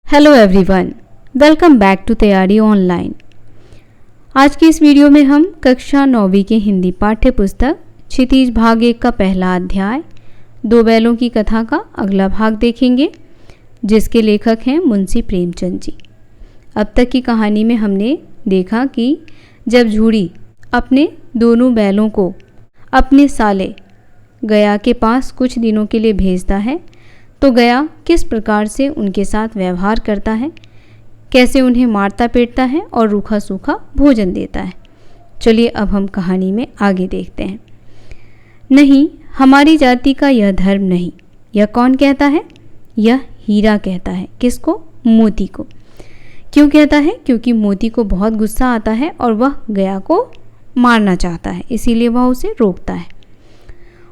Hello everyone, welcome back to Taiyari online. आज की इस वीडियो में हम कक्षा 9वीं की हिंदी पाठ्य पुस्तक क्षितिज भाग 1 का पहला अध्याय दो बैलों की कथा का अगला भाग देखेंगे, जिसके लेखक हैं मुंशी प्रेमचंद जी। अब तक की कहानी में हमने देखा कि जब झूड़ी अपने दोनों बैलों को अपने साले गया के पास कुछ दिनों के लिए भेजता है तो गया किस प्रकार से उनके साथ व्यवहार करता है, कैसे उन्हें मारता पीटता है और रूखा सूखा भोजन देता है। चलिए अब हम कहानी में आगे देखते हैं। नहीं, हमारी जाति का यह धर्म नहीं। यह कौन कहता है? यह हीरा कहता है। किसको? मोती को। क्यों कहता है? क्योंकि मोती को बहुत गुस्सा आता है और वह गया को मारना चाहता है, इसीलिए वह उसे रोकता है।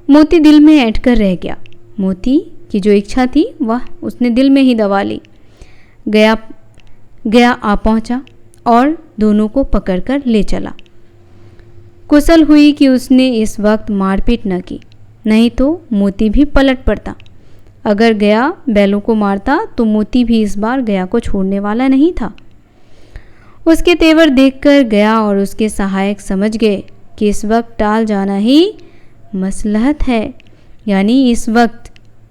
मोती दिल में ऐंठ कर रह गया। मोती की जो इच्छा थी वह उसने दिल में ही दबा ली। गया आ पहुंचा और दोनों को पकड़कर ले चला। कुशल हुई कि उसने इस वक्त मारपीट न की, नहीं तो मोती भी पलट पड़ता। अगर गया बैलों को मारता तो मोती भी इस बार गया को छोड़ने वाला नहीं था। उसके तेवर देखकर गया और उसके सहायक समझ गए कि इस वक्त टाल जाना ही मसलहत है, यानी इस वक्त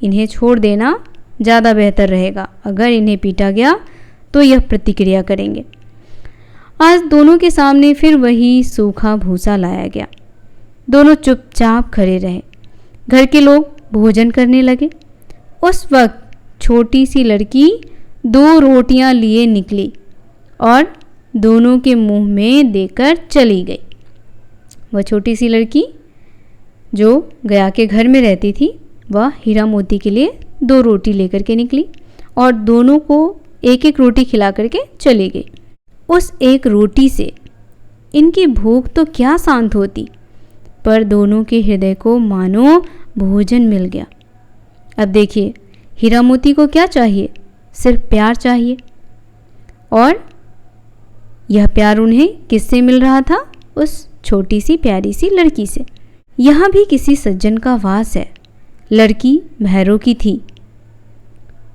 इन्हें छोड़ देना ज़्यादा बेहतर रहेगा। अगर इन्हें पीटा गया तो यह प्रतिक्रिया करेंगे। आज दोनों के सामने फिर वही सूखा भूसा लाया गया। दोनों चुपचाप खड़े रहे। घर के लोग भोजन करने लगे। उस वक्त छोटी सी लड़की 2 रोटियां लिए निकली और दोनों के मुंह में देकर चली गई। वह छोटी सी लड़की जो गया के घर में रहती थी, वह हीरा मोती के लिए 2 रोटी लेकर के निकली और दोनों को एक एक रोटी खिला करके चली गई। उस एक रोटी से इनकी भूख तो क्या शांत होती, पर दोनों के हृदय को मानो भोजन मिल गया। अब देखिए, हीरा मोती को क्या चाहिए? सिर्फ प्यार चाहिए। और यह प्यार उन्हें किससे मिल रहा था? उस छोटी सी प्यारी सी लड़की से। यहाँ भी किसी सज्जन का वास है। लड़की भैरों की थी।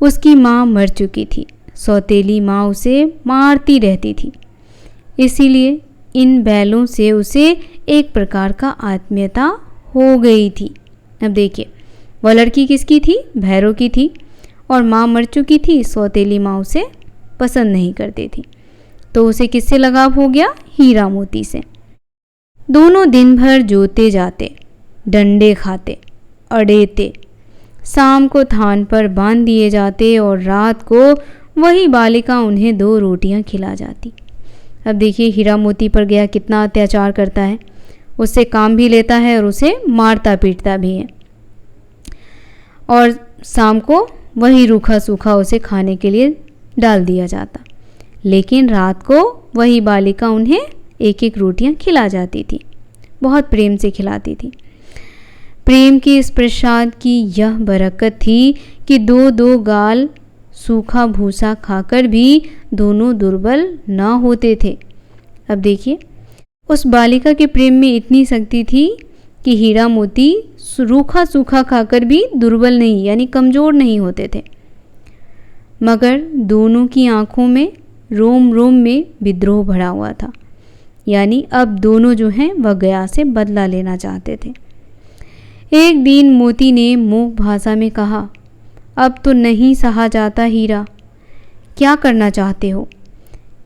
उसकी माँ मर चुकी थी। सौतेली माँ उसे मारती रहती थी, इसीलिए इन बैलों से उसे एक प्रकार का आत्मीयता हो गई थी। अब देखिए, वह लड़की किसकी थी? भैरों की थी और माँ मर चुकी थी। सौतेली माँ उसे पसंद नहीं करती थी, तो उसे किससे लगाव हो गया? हीरा मोती से। दोनों दिन भर जोते जाते, डंडे खाते, अड़ेते, शाम को थान पर बांध दिए जाते और रात को वही बालिका उन्हें 2 रोटियां खिला जाती। अब देखिए, हीरा मोती पर गया कितना अत्याचार करता है। उससे काम भी लेता है और उसे मारता पीटता भी है, और शाम को वही रूखा सूखा उसे खाने के लिए डाल दिया जाता। लेकिन रात को वही बालिका उन्हें एक एक रोटियां खिला जाती थी, बहुत प्रेम से खिलाती थी। प्रेम के इस प्रसाद की यह बरकत थी कि 2-2 गाल सूखा भूसा खाकर भी दोनों दुर्बल न होते थे। अब देखिए, उस बालिका के प्रेम में इतनी शक्ति थी कि हीरा मोती रूखा सूखा खाकर भी दुर्बल नहीं, यानी कमज़ोर नहीं होते थे। मगर दोनों की आंखों में रोम रोम में विद्रोह भरा हुआ था, यानी अब दोनों जो हैं वह गया से बदला लेना चाहते थे। एक दिन मोती ने मूक भाषा में कहा, अब तो नहीं सहा जाता हीरा, क्या करना चाहते हो?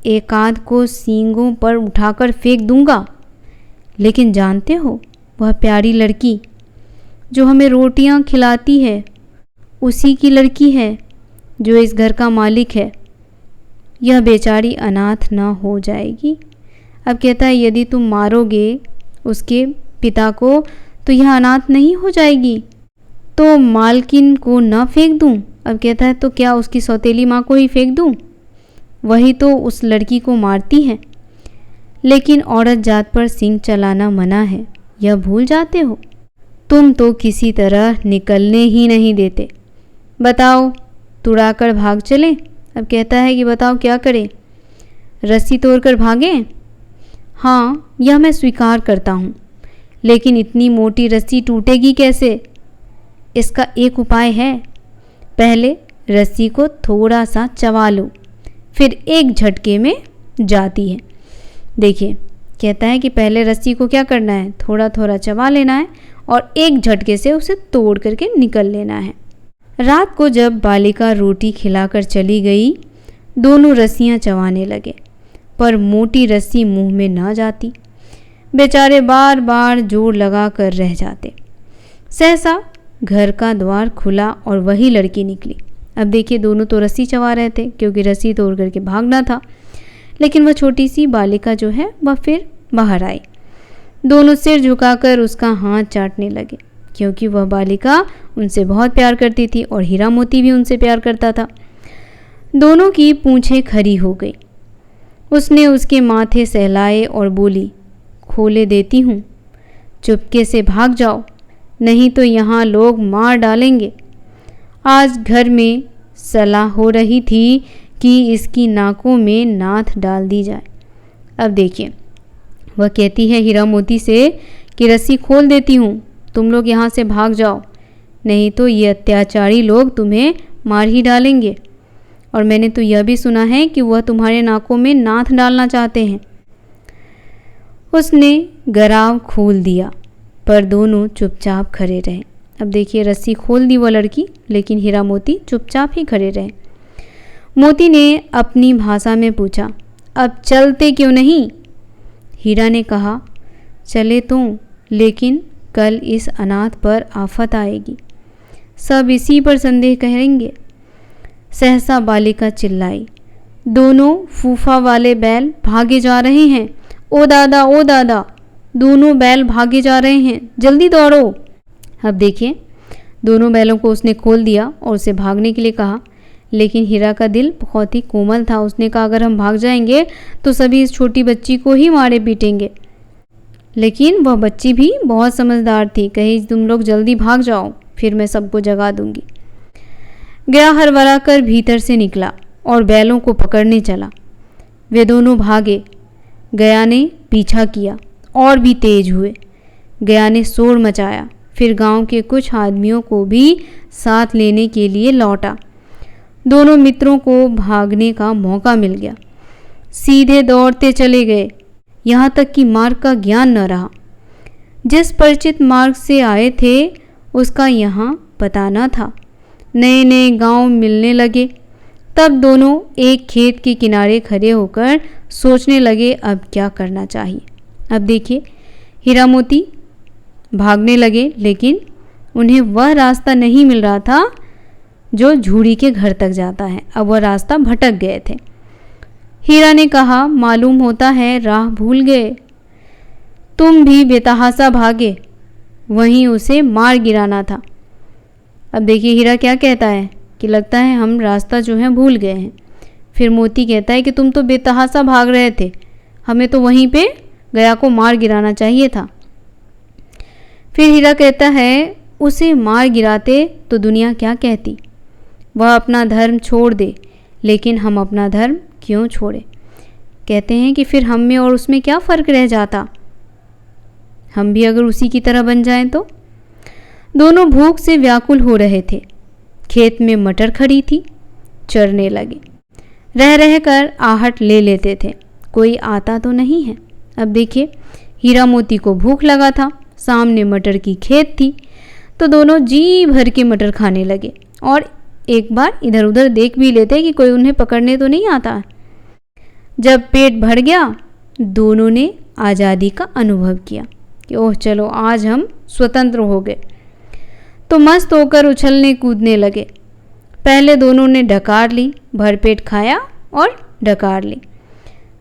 एक आध को सींगों पर उठाकर फेंक दूंगा, लेकिन जानते हो, वह प्यारी लड़की जो हमें रोटियां खिलाती है उसी की लड़की है जो इस घर का मालिक है। यह बेचारी अनाथ न हो जाएगी। अब कहता है, यदि तुम मारोगे उसके पिता को तो यह अनाथ नहीं हो जाएगी, तो मालकिन को न फेंक दूं? अब कहता है, तो क्या उसकी सौतेली माँ को ही फेंक दूं? वही तो उस लड़की को मारती है। लेकिन औरत जात पर सींग चलाना मना है, यह भूल जाते हो? तुम तो किसी तरह निकलने ही नहीं देते। बताओ, तुड़ाकर भाग चले? अब कहता है कि बताओ क्या करें? रस्सी तोड़कर भागें? हाँ, यह मैं स्वीकार करता हूँ, लेकिन इतनी मोटी रस्सी टूटेगी कैसे? इसका एक उपाय है। पहले रस्सी को थोड़ा सा चबा लूँ, फिर एक झटके में जाती है। देखिए, कहता है कि पहले रस्सी को क्या करना है, थोड़ा थोड़ा चबा लेना है और एक झटके से उसे तोड़ करके निकल लेना है। रात को जब बालिका रोटी खिलाकर चली गई, दोनों रस्सियाँ चबाने लगे, पर मोटी रस्सी मुंह में ना जाती। बेचारे बार बार जोर लगा कर रह जाते। सहसा घर का द्वार खुला और वही लड़की निकली। अब देखिए, दोनों तो रस्सी चबा रहे थे क्योंकि रस्सी तोड़ करके भागना था, लेकिन वह छोटी सी बालिका जो है वह फिर बाहर आई। दोनों सिर झुकाकर उसका हाथ चाटने लगे, क्योंकि वह बालिका उनसे बहुत प्यार करती थी और हीरा मोती भी उनसे प्यार करता था। दोनों की पूंछें खड़ी हो गई। उसने उसके माथे सहलाए और बोली, खोले देती हूँ, चुपके से भाग जाओ, नहीं तो यहाँ लोग मार डालेंगे। आज घर में सलाह हो रही थी कि इसकी नाकों में नाथ डाल दी जाए। अब देखिए, वह कहती है हीरा मोती से कि रस्सी खोल देती हूँ, तुम लोग यहाँ से भाग जाओ, नहीं तो ये अत्याचारी लोग तुम्हें मार ही डालेंगे। और मैंने तो यह भी सुना है कि वह तुम्हारे नाकों में नाथ डालना चाहते हैं। उसने गराव खोल दिया, पर दोनों चुपचाप खड़े रहे। अब देखिए, रस्सी खोल दी वो लड़की, लेकिन हीरा मोती चुपचाप ही खड़े रहे। मोती ने अपनी भाषा में पूछा, अब चलते क्यों नहीं? हीरा ने कहा, चले तो, लेकिन कल इस अनाथ पर आफत आएगी, सब इसी पर संदेह करेंगे। सहसा बालिका चिल्लाई, दोनों फूफा वाले बैल भागे जा रहे हैं, ओ दादा ओ दादा, दोनों बैल भागे जा रहे हैं, जल्दी दौड़ो। अब देखिए, दोनों बैलों को उसने खोल दिया और उसे भागने के लिए कहा, लेकिन हीरा का दिल बहुत ही कोमल था। उसने कहा, अगर हम भाग जाएंगे तो सभी इस छोटी बच्ची को ही मारे पीटेंगे। लेकिन वह बच्ची भी बहुत समझदार थी, कही तुम लोग जल्दी भाग जाओ, फिर मैं सबको जगा दूंगी। गया हरवरा कर भीतर से निकला और बैलों को पकड़ने चला। वे दोनों भागे। गया ने पीछा किया और भी तेज हुए। गया ने शोर मचाया, फिर गांव के कुछ आदमियों को भी साथ लेने के लिए लौटा। दोनों मित्रों को भागने का मौका मिल गया। सीधे दौड़ते चले गए, यहाँ तक कि मार्ग का ज्ञान न रहा। जिस परिचित मार्ग से आए थे उसका यहाँ पता न था। नए नए गांव मिलने लगे। तब दोनों एक खेत के किनारे खड़े होकर सोचने लगे अब क्या करना चाहिए। अब देखिए, हीरा मोती भागने लगे, लेकिन उन्हें वह रास्ता नहीं मिल रहा था जो झूड़ी के घर तक जाता है। अब वह रास्ता भटक गए थे। हीरा ने कहा, मालूम होता है राह भूल गए, तुम भी बेतहासा भागे, वहीं उसे मार गिराना था। अब देखिए, हीरा क्या कहता है कि लगता है हम रास्ता जो है भूल गए हैं। फिर मोती कहता है कि तुम तो बेतहासा भाग रहे थे, हमें तो वहीं पे गया को मार गिराना चाहिए था। फिर हीरा कहता है, उसे मार गिराते तो दुनिया क्या कहती, वह अपना धर्म छोड़ दे, लेकिन हम अपना धर्म क्यों छोड़े। कहते हैं कि फिर हम में और उसमें क्या फ़र्क रह जाता, हम भी अगर उसी की तरह बन जाएं तो। दोनों भूख से व्याकुल हो रहे थे। खेत में मटर खड़ी थी, चरने लगे। रह रह कर आहट ले लेते थे, कोई आता तो नहीं है। अब देखिए, हीरा मोती को भूख लगा था, सामने मटर की खेत थी, तो दोनों जी भर के मटर खाने लगे और एक बार इधर उधर देख भी लेते कि कोई उन्हें पकड़ने तो नहीं आता। जब पेट भर गया, दोनों ने आज़ादी का अनुभव किया कि ओह चलो आज हम स्वतंत्र हो गए। तो मस्त होकर उछलने कूदने लगे। पहले दोनों ने डकार ली, भरपेट खाया और डकार ली,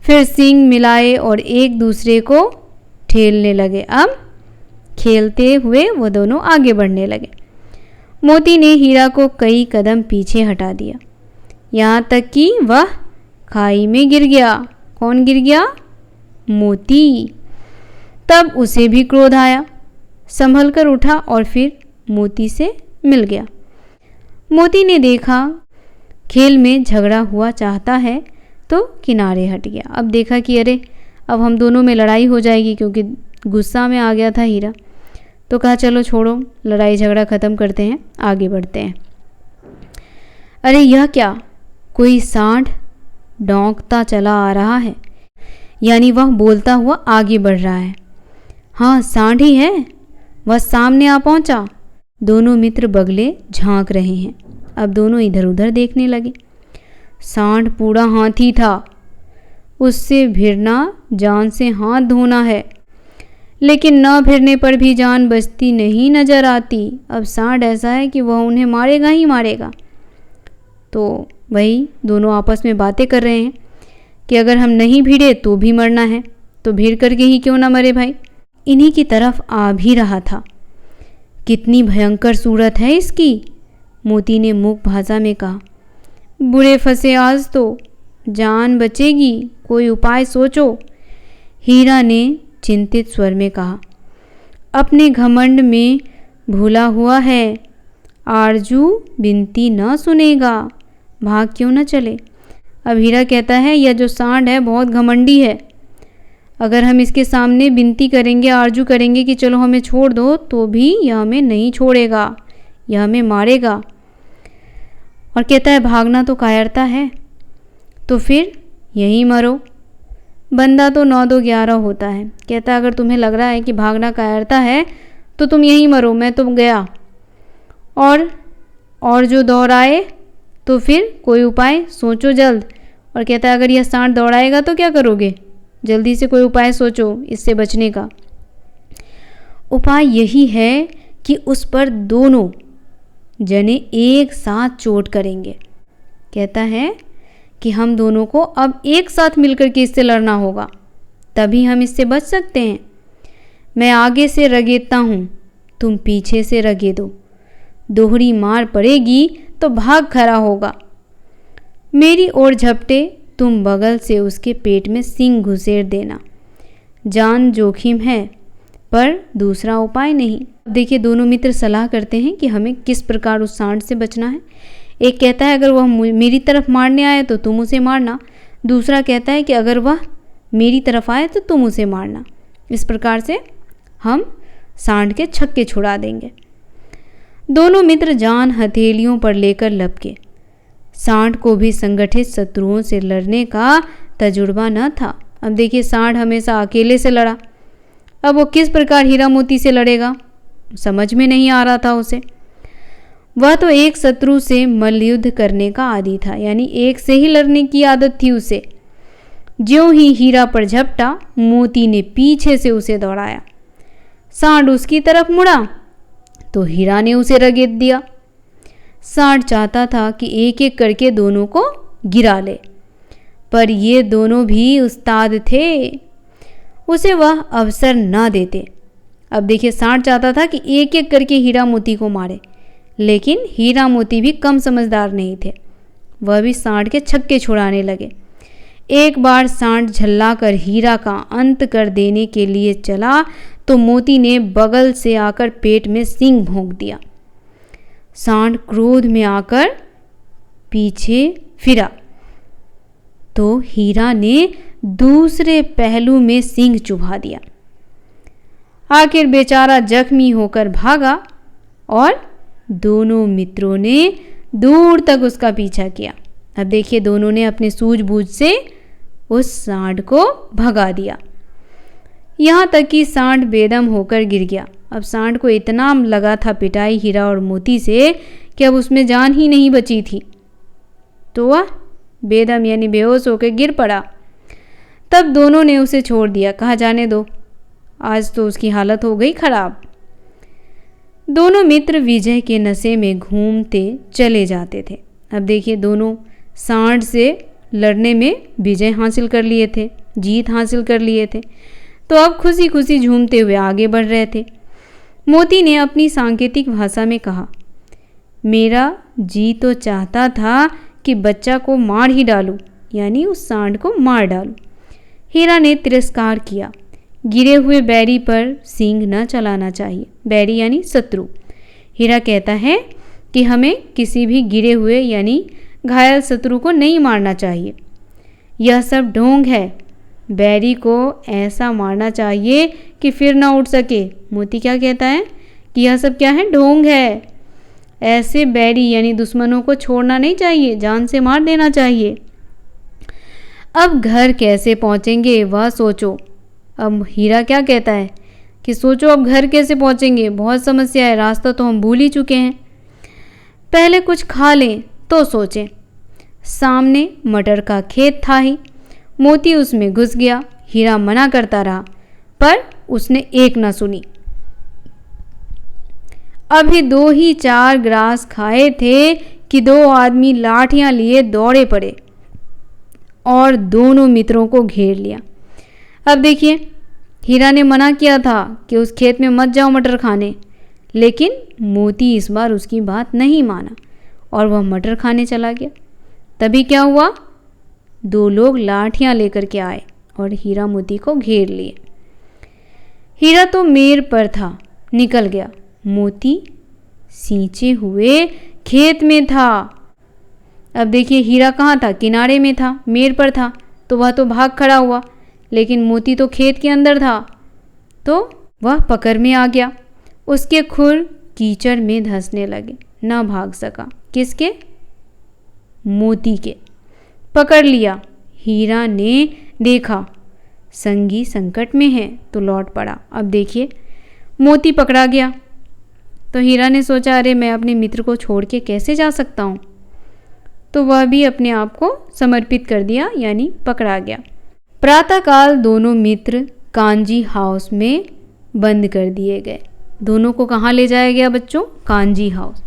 फिर सींग मिलाए और एक दूसरे को ठेलने लगे। अब खेलते हुए वो दोनों आगे बढ़ने लगे। मोती ने हीरा को कई कदम पीछे हटा दिया, यहाँ तक कि वह खाई में गिर गया। कौन गिर गया? मोती। तब उसे भी क्रोध आया, संभल कर उठा और फिर मोती से मिल गया। मोती ने देखा खेल में झगड़ा हुआ चाहता है तो किनारे हट गया। अब देखा कि अरे अब हम दोनों में लड़ाई हो जाएगी, क्योंकि गुस्सा में आ गया था हीरा। तो कहा चलो छोड़ो, लड़ाई झगड़ा ख़त्म करते हैं, आगे बढ़ते हैं। अरे यह क्या, कोई सांड डौंकता चला आ रहा है, यानी वह बोलता हुआ आगे बढ़ रहा है। हाँ, सांड ही है, वह सामने आ पहुंचा। दोनों मित्र बगले झांक रहे हैं। अब दोनों इधर उधर देखने लगे। सांड पूरा हाथी था। उससे भिड़ना जान से हाथ धोना है, लेकिन न भिड़ने पर भी जान बचती नहीं नजर आती। अब सांड ऐसा है कि वह उन्हें मारेगा ही मारेगा। तो वही दोनों आपस में बातें कर रहे हैं कि अगर हम नहीं भिड़े तो भी मरना है, तो भिड़ करके ही क्यों ना मरे भाई। इन्हीं की तरफ आ भी रहा था। कितनी भयंकर सूरत है इसकी, मोती ने मूक भाषा में कहा। बुरे फंसे आज तो, जान बचेगी, कोई उपाय सोचो। हीरा ने चिंतित स्वर में कहा। अपने घमंड में भूला हुआ है, आरजू विनती न सुनेगा, भाग क्यों न चले। अब हीरा कहता है यह जो सांड है बहुत घमंडी है। अगर हम इसके सामने विनती करेंगे, आरजू करेंगे कि चलो हमें छोड़ दो, तो भी यह हमें नहीं छोड़ेगा, यह हमें मारेगा। और कहता है भागना तो कायरता है, तो फिर यहीं मरो। बंदा तो 9-2-11 होता है। कहता है अगर तुम्हें लग रहा है कि भागना कायरता है तो तुम यहीं मरो, मैं तो गया। और जो दौड़ाए तो फिर कोई उपाय सोचो जल्द। और कहता है अगर यह सांड दौड़ाएगा तो क्या करोगे, जल्दी से कोई उपाय सोचो इससे बचने का। उपाय यही है कि उस पर दोनों जने एक साथ चोट करेंगे। कहता है कि हम दोनों को अब एक साथ मिलकर के इससे लड़ना होगा, तभी हम इससे बच सकते हैं। मैं आगे से रगेदता हूँ, तुम पीछे से रगेदो। दोहरी मार पड़ेगी तो भाग खड़ा होगा। मेरी ओर झपटे, तुम बगल से उसके पेट में सींग घुसेड़ देना। जान जोखिम है पर दूसरा उपाय नहीं। देखिए दोनों मित्र सलाह करते हैं कि हमें किस प्रकार उस सांड से बचना है। एक कहता है अगर वह मेरी तरफ मारने आए तो तुम उसे मारना। दूसरा कहता है कि अगर वह मेरी तरफ आए तो तुम उसे मारना। इस प्रकार से हम सांड के छक्के छुड़ा देंगे। दोनों मित्र जान हथेलियों पर लेकर लपके। सांड को भी संगठित शत्रुओं से लड़ने का तजुर्बा न था। अब देखिए सांड हमेशा अकेले से लड़ा, अब वो किस प्रकार हीरा मोती से लड़ेगा समझ में नहीं आ रहा था उसे। वह तो एक शत्रु से मल्लयुद्ध करने का आदी था, यानी एक से ही लड़ने की आदत थी उसे। ज्यों ही हीरा पर झपटा, मोती ने पीछे से उसे दौड़ाया। सांड उसकी तरफ मुड़ा तो हीरा ने उसे रगेद दिया। सांड चाहता था कि एक एक करके दोनों को गिरा ले, पर ये दोनों भी उस्ताद थे, उसे वह अवसर न देते। अब देखिए सांड चाहता था कि एक एक करके हीरा मोती को मारे, लेकिन हीरा मोती भी कम समझदार नहीं थे। वह भी सांड के छक्के छुड़ाने लगे। एक बार सांड झल्ला कर हीरा का अंत कर देने के लिए चला तो मोती ने बगल से आकर पेट में सींग भोंक दिया। सांड क्रोध में आकर पीछे फिरा तो हीरा ने दूसरे पहलू में सींग चुभा दिया। आखिर बेचारा जख्मी होकर भागा और दोनों मित्रों ने दूर तक उसका पीछा किया। अब देखिए दोनों ने अपने सूझबूझ से उस सांड को भगा दिया, यहाँ तक कि सांड बेदम होकर गिर गया। अब सांड को इतना लगा था पिटाई हीरा और मोती से कि अब उसमें जान ही नहीं बची थी, तो वह बेदम यानी बेहोश होकर गिर पड़ा। तब दोनों ने उसे छोड़ दिया, कहा जाने दो, आज तो उसकी हालत हो गई खराब। दोनों मित्र विजय के नशे में घूमते चले जाते थे। अब देखिए दोनों सांड से लड़ने में विजय हासिल कर लिए थे, जीत हासिल कर लिए थे, तो अब खुशी खुशी झूमते हुए आगे बढ़ रहे थे। मोती ने अपनी सांकेतिक भाषा में कहा, मेरा जी तो चाहता था कि बच्चा को मार ही डालूं, यानी उस सांड को मार डालूं। हीरा ने तिरस्कार किया। गिरे हुए बैरी पर सींग न चलाना चाहिए। बैरी यानी शत्रु। हीरा कहता है कि हमें किसी भी गिरे हुए यानी घायल शत्रु को नहीं मारना चाहिए। यह सब ढोंग है। बैरी को ऐसा मारना चाहिए कि फिर ना उठ सके। मोती क्या कहता है कि यह सब क्या है, ढोंग है। ऐसे बैरी यानी दुश्मनों को छोड़ना नहीं चाहिए, जान से मार देना चाहिए। अब घर कैसे पहुंचेंगे वह सोचो। अब हीरा क्या कहता है कि सोचो अब घर कैसे पहुंचेंगे, बहुत समस्या है, रास्ता तो हम भूल ही चुके हैं। पहले कुछ खा लें तो सोचें। सामने मटर का खेत था ही। मोती उसमें घुस गया। हीरा मना करता रहा पर उसने एक न सुनी। अभी 2 ही 4 ग्रास खाए थे कि 2 आदमी लाठियां लिए दौड़े पड़े और दोनों मित्रों को घेर लिया। अब देखिए, हीरा ने मना किया था कि उस खेत में मत जाओ मटर खाने, लेकिन मोती इस बार उसकी बात नहीं माना और वह मटर खाने चला गया। तभी क्या हुआ, 2 लोग लाठियां लेकर के आए और हीरा मोती को घेर लिए। हीरा तो मेड़ पर था, निकल गया। मोती सींचे हुए खेत में था। अब देखिए, हीरा कहाँ था, किनारे में था, मेड़ पर था, तो वह तो भाग खड़ा हुआ, लेकिन मोती तो खेत के अंदर था, तो वह पकड़ में आ गया। उसके खुर कीचड़ में धंसने लगे, न भाग सका। किसके? मोती के। पकड़ लिया। हीरा ने देखा संगी संकट में है तो लौट पड़ा। अब देखिए, मोती पकड़ा गया तो हीरा ने सोचा, अरे मैं अपने मित्र को छोड़ के कैसे जा सकता हूँ, तो वह भी अपने आप को समर्पित कर दिया, यानी पकड़ा गया। प्रातःकाल दोनों मित्र कांजी हाउस में बंद कर दिए गए। दोनों को कहाँ ले जाया गया बच्चों? कांजी हाउस,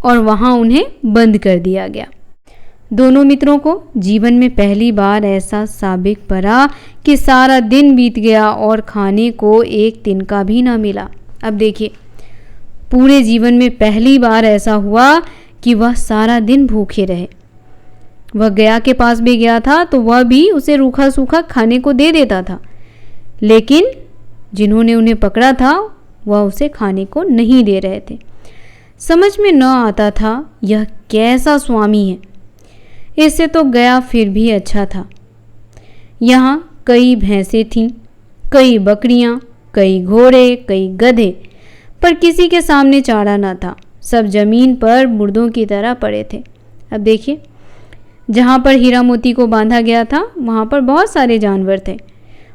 और वहाँ उन्हें बंद कर दिया गया। दोनों मित्रों को जीवन में पहली बार ऐसा साबिक पड़ा कि सारा दिन बीत गया और खाने को एक तिनका भी ना मिला। अब देखिए, पूरे जीवन में पहली बार ऐसा हुआ कि वह सारा दिन भूखे रहे। वह गया के पास भी गया था तो वह भी उसे रूखा सूखा खाने को दे देता था, लेकिन जिन्होंने उन्हें पकड़ा था वह उसे खाने को नहीं दे रहे थे। समझ में न आता था यह कैसा स्वामी है। इससे तो गया फिर भी अच्छा था। यहाँ कई भैंसें थीं, कई बकरियाँ, कई घोड़े, कई गधे, पर किसी के सामने चारा न था। सब जमीन पर मुर्दों की तरह पड़े थे। अब देखिए, जहाँ पर हीरा मोती को बांधा गया था वहाँ पर बहुत सारे जानवर थे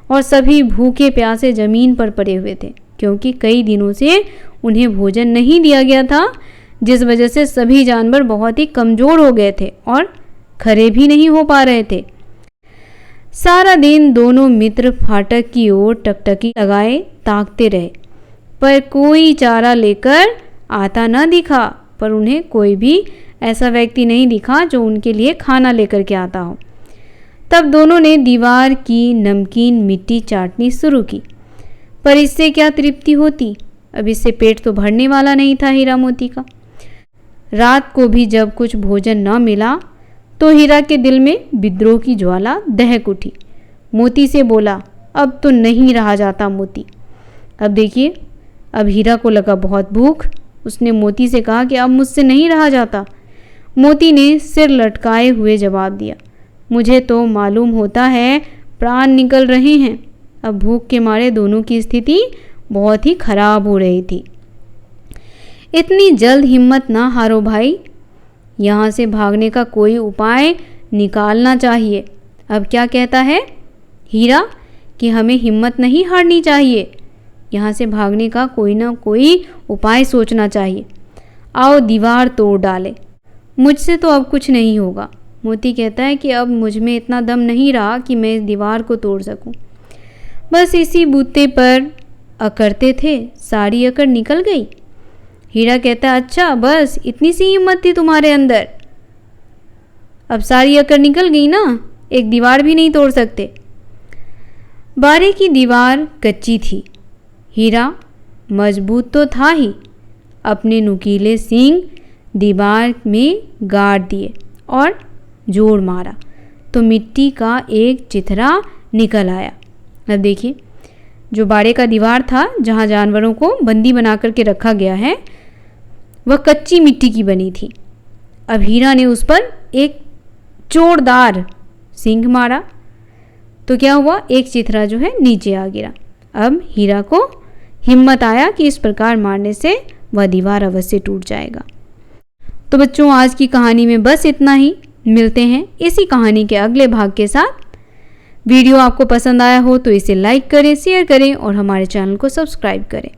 और सभी भूखे प्यासे जमीन पर पड़े हुए थे, क्योंकि कई दिनों से उन्हें भोजन नहीं दिया गया था, जिस वजह से सभी जानवर बहुत ही कमज़ोर हो गए थे और खड़े भी नहीं हो पा रहे थे। सारा दिन दोनों मित्र फाटक की ओर टकटकी लगाए ताकते रहे, पर कोई चारा लेकर आता न दिखा। पर उन्हें कोई भी ऐसा व्यक्ति नहीं दिखा जो उनके लिए खाना लेकर के आता हो। तब दोनों ने दीवार की नमकीन मिट्टी चाटनी शुरू की, पर इससे क्या तृप्ति होती? अब इससे पेट तो भरने वाला नहीं था हीरा मोती का। रात को भी जब कुछ भोजन न मिला तो हीरा के दिल में विद्रोह की ज्वाला दहक उठी। मोती से बोला, अब तो नहीं रहा जाता मोती। अब देखिए, अब हीरा को लगा बहुत भूख। उसने मोती से कहा कि अब मुझसे नहीं रहा जाता। मोती ने सिर लटकाए हुए जवाब दिया, मुझे तो मालूम होता है प्राण निकल रहे हैं। अब भूख के मारे दोनों की स्थिति बहुत ही खराब हो रही थी। इतनी जल्द हिम्मत ना हारो भाई, यहाँ से भागने का कोई उपाय निकालना चाहिए। अब क्या कहता है हीरा कि हमें हिम्मत नहीं हारनी चाहिए, यहाँ से भागने का कोई ना कोई उपाय सोचना चाहिए। आओ दीवार तोड़ डाले। मुझसे तो अब कुछ नहीं होगा। मोती कहता है कि अब मुझ में इतना दम नहीं रहा कि मैं इस दीवार को तोड़ सकूं। बस इसी बूते पर अकड़ते थे, सारी अकड़ निकल गई। हीरा कहता है, अच्छा बस इतनी सी हिम्मत थी तुम्हारे अंदर, अब सारी अकड़ निकल गई ना, एक दीवार भी नहीं तोड़ सकते। बारी की दीवार कच्ची थी। हीरा मजबूत तो था ही, अपने नुकीले सींग दीवार में गाड़ दिए और जोड़ मारा तो मिट्टी का एक चिथरा निकल आया। अब देखिए, जो बाड़े का दीवार था जहाँ जानवरों को बंदी बना करके रखा गया है, वह कच्ची मिट्टी की बनी थी। अब हीरा ने उस पर एक जोरदार सींग मारा तो क्या हुआ, एक चिथरा जो है नीचे आ गिरा। अब हीरा को हिम्मत आया कि इस प्रकार मारने से वह दीवार अवश्य टूट जाएगा। तो बच्चों, आज की कहानी में बस इतना ही। मिलते हैं इसी कहानी के अगले भाग के साथ। वीडियो आपको पसंद आया हो तो इसे लाइक करें, शेयर करें और हमारे चैनल को सब्सक्राइब करें।